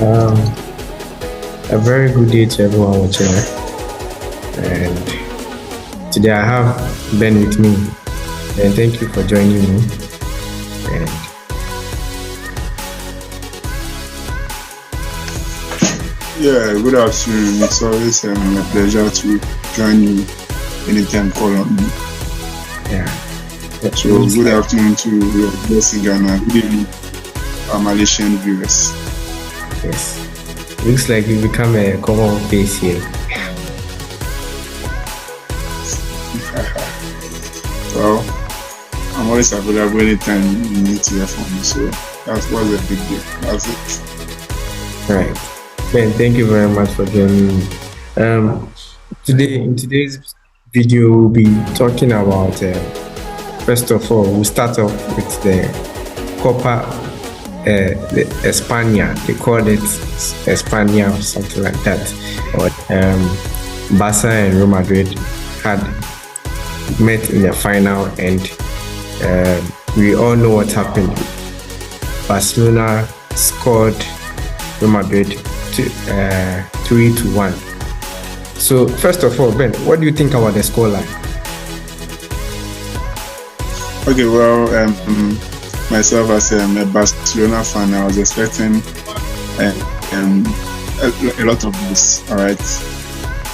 Um, a very good day to everyone watching. And today I have Ben with me. And thank you for joining me. And Yeah, good afternoon. It's always a pleasure to join you anytime call on me. yeah, So, looks good like afternoon to your guests in Ghana. Good evening, our Malaysian viewers. yes, looks like you become a common face here. Well, I'm always available anytime you need to hear from me. So, that's what's a big deal. That's it. Right, Ben, thank you very much for joining me. In today's video, we'll be talking about. First of all, we'll start off with the Copa the España. They called it España or something like that. Or Barca and Real Madrid had met in the final, and we all know what happened. Barcelona scored Real Madrid 3-1. So first of all, Ben, what do you think about the scoreline? Okay, well, myself as a Barcelona fan, I was expecting a lot of this, all right.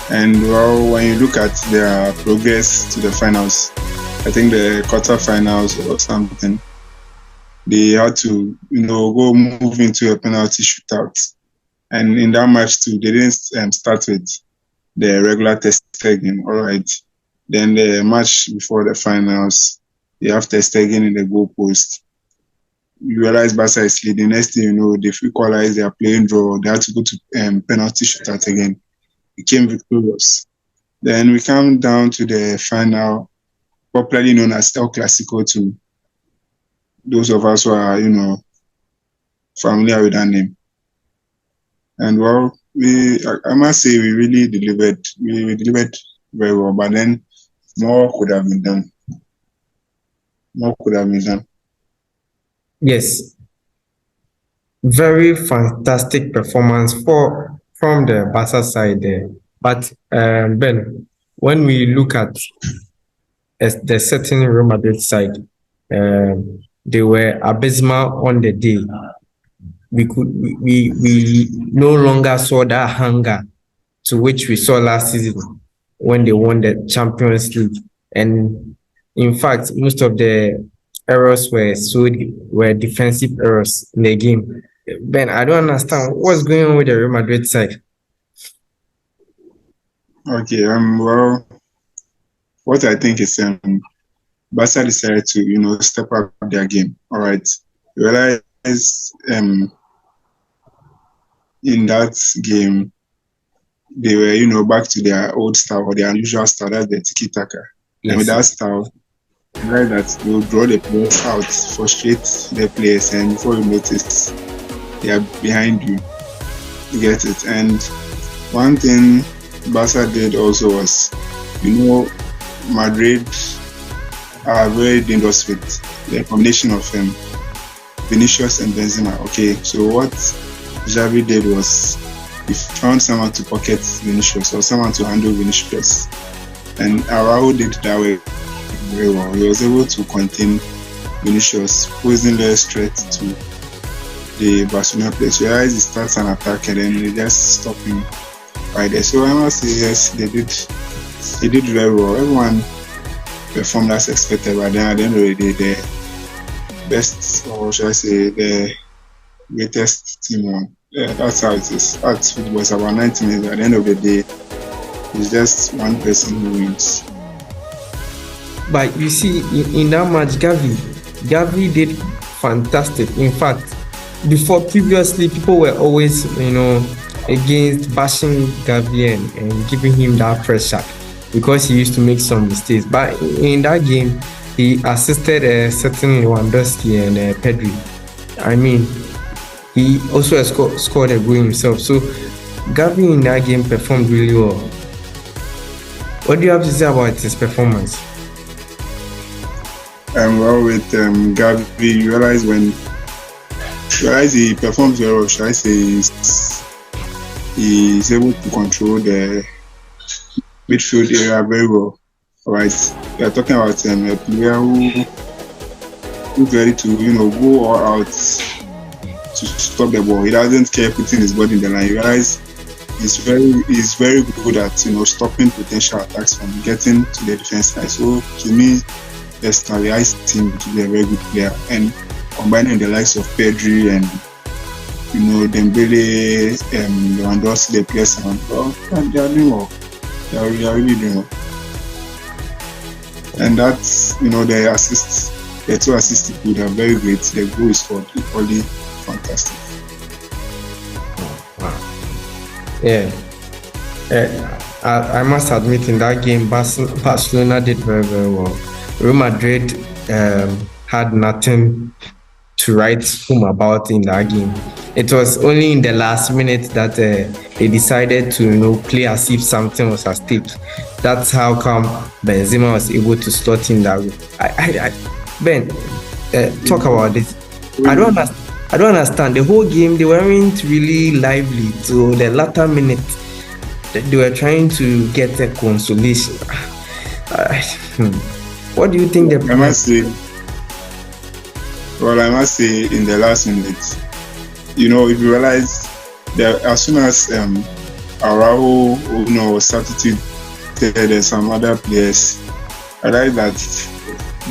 And well, when you look at their progress to the finals, I think the quarterfinals or something, they had to, go move into a penalty shootout. And in that match too, they didn't start with the regular test game, all right. Then the match before the finals, they have test again in the goalpost. You realize Barca is leading. Next thing you know, they've equalized, they are playing draw. They had to go to penalty shootout again. Became victorious. Then we come down to the final, popularly known as El Clasico to those of us who are, familiar with that name. And well, I must say we really delivered. We delivered very well, but then more could have been done. Yes, very fantastic performance from the Barca side there. But Ben, when we look at the certain Real Madrid side, they were abysmal on the day. We no longer saw that hunger to which we saw last season when they won the Champions League. And in fact, most of the errors were defensive errors in the game. Ben, I don't understand what's going on with the Real Madrid side. Okay, well, what I think is Barca decided to, step up their game. All right. You realize in that game, they were, back to their old style or their unusual style, that's the tiki-taka. Yes. And with that style, you realize that they'll draw the players out, frustrate the players, and before you notice, they are behind you. You get it? And one thing Barca did also was, Madrid are very dangerous with the combination of Vinicius and Benzema. Okay, so what Xavi did was he found someone to pocket Vinicius or someone to handle Vinicius, and Araujo did that way very well. He was able to contain Vinicius, posing less threat to the Barcelona players. You realize he starts an attack and then they just stop him right there. So I must say yes, they did very well. Everyone performed as expected, but then at the end of the day, the best, or should I say, the greatest team won. Yeah, that's how it is. That's football. It's about 90 minutes. At the end of the day, it's just one person who wins. But you see, in that match, Gavi did fantastic. In fact, before previously, people were always, against bashing Gavi and giving him that pressure because he used to make some mistakes. But in that game, he assisted certain Lewandowski and Pedri. I mean, he also scored a goal himself. So Gavi in that game performed really well. What do you have to say about his performance? Well, with Gavi, you realize when Whereas he performs well, should I say he's able to control the midfield area very well. Alright. We are talking about a player who's ready to, go all out to stop the ball. He doesn't care putting his body in the line. You realize he's very good at stopping potential attacks from getting to the defense line. So to me, personally, I see him to be a very good player. And combining the likes of Pedri and Dembele, Lewandowski, the players around, they are doing well. They are really doing well. And that's the assists. The 2 assists he put are very great. The goal is scored equally fantastic. Wow. Yeah. I must admit, in that game, Barcelona did very, very well. Real Madrid had nothing to write home about in that game. It was only in the last minute that they decided to play as if something was at stake. That's how come Benzema was able to slot in that goal. Ben, talk about this. I don't understand. The whole game they weren't really lively. So the latter minute, they were trying to get a consolation. What do you think? I must say, in the last minute, if you realize that as soon as Araujo, substituted and some other players, I realized that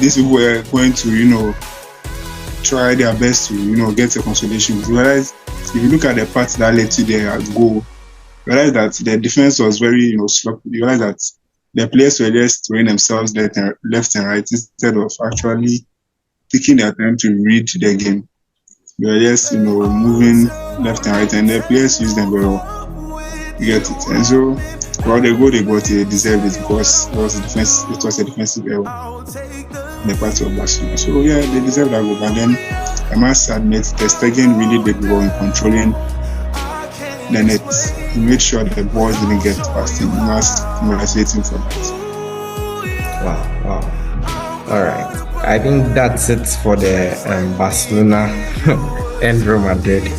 these people were going to, try their best to, get a consolation. You realize, if you look at the part that led to their goal, you realize that the defense was very, sloppy. You realize that the players were just throwing themselves left and right instead of actually taking their time to read the game. They were just, moving left and right, and the players used them very well. You get it? And so, the goal they got, they deserved it because it was a defensive error in the part of Barcelona. So yeah, they deserved that goal. But then I must admit, Ter Stegen really did well in controlling the net. He made sure the balls didn't get past him. You must congratulate him for that. Wow. All right. I think that's it for the Barcelona and Real Madrid.